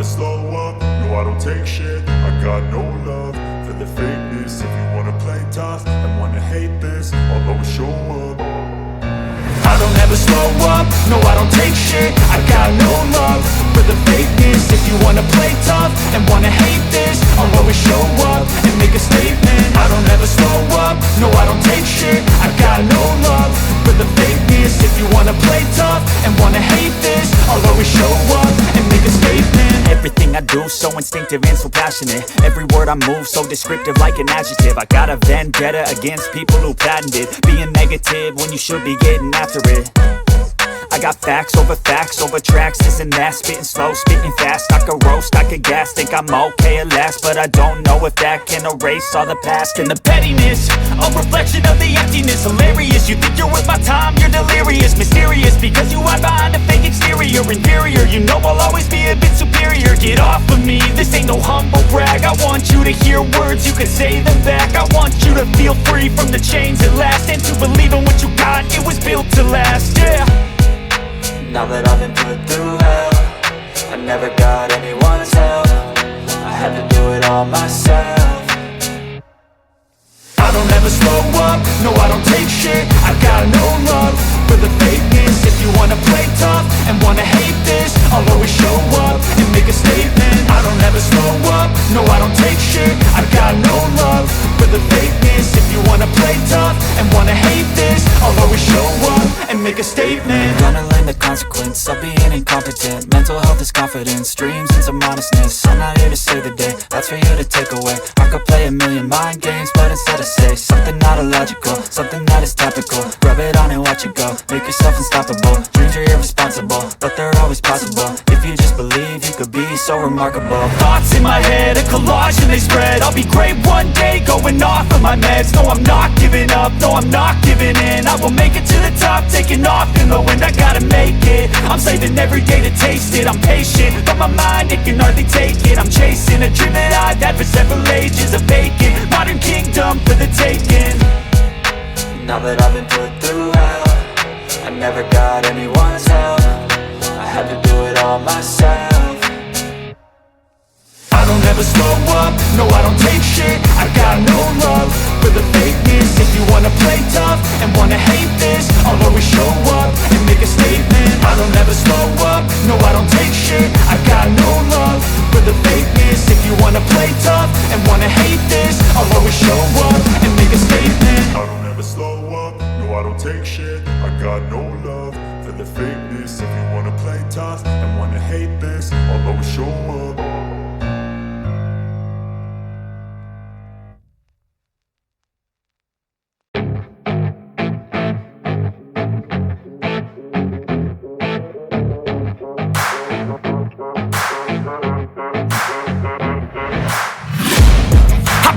slow up, no I don't take shit. I got no love for the fakeness. If you wanna play tough and wanna hate this, I'll always show up. I don't ever slow up, no I don't take shit. I got no love for the fakeness. If you wanna play tough and wanna hate this, I'll always show up and make a statement. I don't ever slow up, no I don't take shit. I got no love for the fakeness. If you wanna play tough and wanna hate this, I'll always show up and make a statement. Everything I do so instinctive and so passionate. Every word I move so descriptive like an adjective. I got a vendetta against people who patented being negative when you should be getting after it. I got facts over tracks, this and that. Spitting slow, spitting fast. I could roast, I could gas. Think I'm okay at last, but I don't know if that can erase all the past. And the pettiness, a reflection of the emptiness. Hilarious, you think you're worth my time, you're delirious. Mysterious, because you hide behind a fake exterior. Inferior, you know I'll always be a bit superior. Get off of me, this ain't no humble brag. I want you to hear words, you can say them back. I want you to feel free from the chains at last, and to believe in what you got, it was built to last, yeah. Now that I've been put through hell, I never got anyone's help. I had to do it all myself. I don't ever slow up, no I don't take shit. I got no love for the fakeness. If you wanna play tough and wanna hate this, I'll always show up and make a statement. I don't ever slow up, no I don't take shit. I got no love for the fakeness. If you wanna play tough and wanna hate this, I'll always show up and make a statement. Gonna learn the consequence of being incompetent. Mental health is confidence, dreams and some honestness. I'm not here to save the day, that's for you to take away. I could play a million mind games, but instead I say something not illogical, something that is topical. Rub it on and watch it go, make yourself unstoppable. Dreams are irresponsible, but they're always possible. If you just believe, you could be so remarkable. Thoughts in my head, a collage and they spread. I'll be great one day, going off of my meds. No, I'm not giving up, no, I'm not giving in. I will make it to the top, taking off in the wind. I gotta make it, I'm saving every day to taste it. I'm patient, but my mind, it can hardly take it. I'm chasing a dream that I've had for several ages. A vacant, modern kingdom for the taking. Now that I've been put through hell, I never got anyone's help. I had to do it all myself. I don't ever slow up, no I don't take shit. I got no love for the fakeness. If you wanna play tough and wanna hate this, I'll always show up and make a statement. I don't ever slow up, no I don't take shit. I got no love for the fakeness. If you wanna play tough and wanna hate this, I'll always show up and make a statement. I don't ever slow up, no I don't take shit. I got no love for the fakeness. If you wanna play tough and wanna hate this, I'll always show up.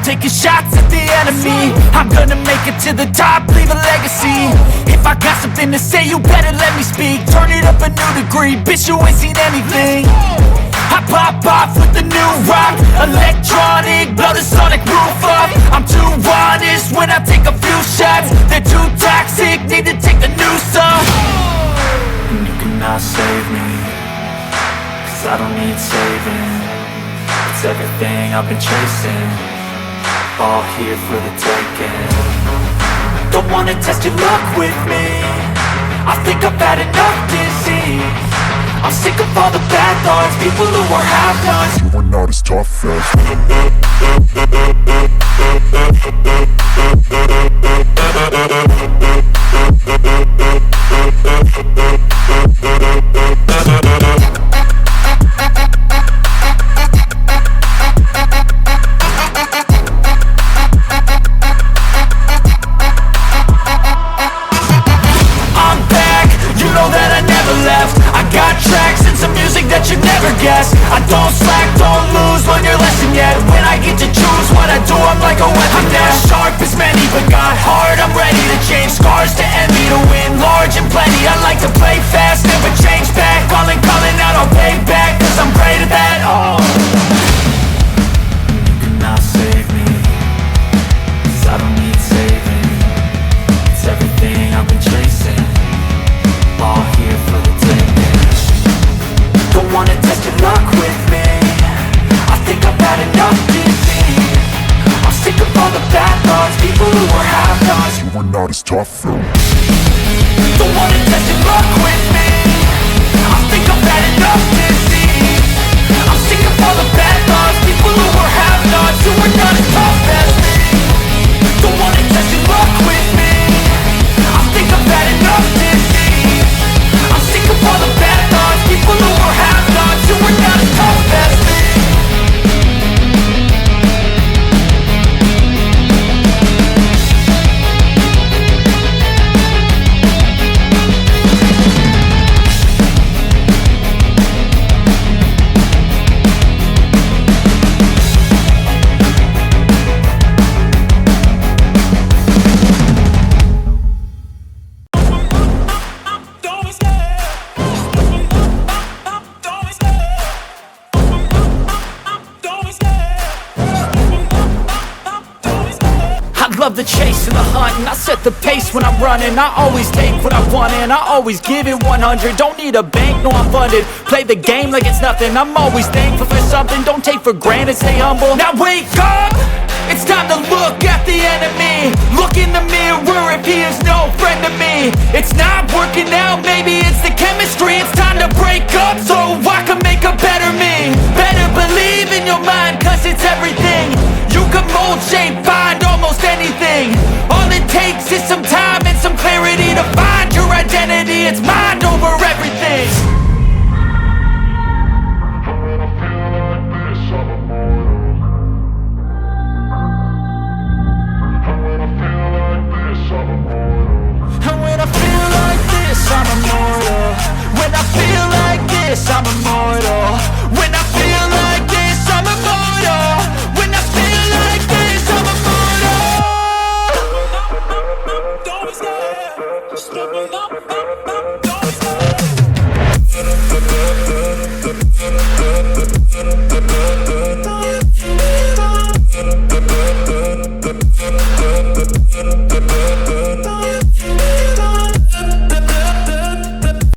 Taking shots at the enemy, I'm gonna make it to the top, leave a legacy. If I got something to say, you better let me speak. Turn it up a new degree, bitch, you ain't seen anything. I pop off with the new rock, electronic, blow the sonic roof up. I'm too honest when I take a few shots. They're too toxic, need to take the noose off. And you cannot save me, cause I don't need saving. It's everything I've been chasing, all here for the taking. Don't wanna test your luck with me, I think I've had enough disease. I'm sick of all the bad thoughts, people who are half-nots. You are not as tough as I don't slack, don't lose, learn your lesson yet. When I get to choose what I do, I'm like a weapon. I'm not sharp as many, but got hard. I'm ready to change scars to envy, to win large and plenty. I like to play fast, never change back. Calling out, I'll pay back, cause I'm great at that. Oh. You cannot save me, cause I don't need saving. It's everything I've been chasing, all here for the taking. Don't wanna test your luck with me, is tougher. Don't wanna test your luck with me. I think I've had enough disease. I'm sick of all the bad thoughts, people who are have-nots, who are not as tough as me. Don't wanna test your luck with me. I think I've had enough disease. I'm sick of all the bad thoughts, people who are have-nots, who are not as tough as me. I love the chase and the hunt, and I set the pace when I'm running. I always take what I want and I always give it 100. Don't need a bank, no I'm funded. Play the game like it's nothing. I'm always thankful for something. Don't take for granted, stay humble. Now wake up! It's time to look at the enemy. Look in the mirror if he is no friend to me. It's not working out, maybe it's the chemistry. It's time to break up so I can make a better me. Better believe in your mind, cause it's everything. You can mold, shape, find almost anything. All it takes is some time and some clarity to find your identity. It's mine.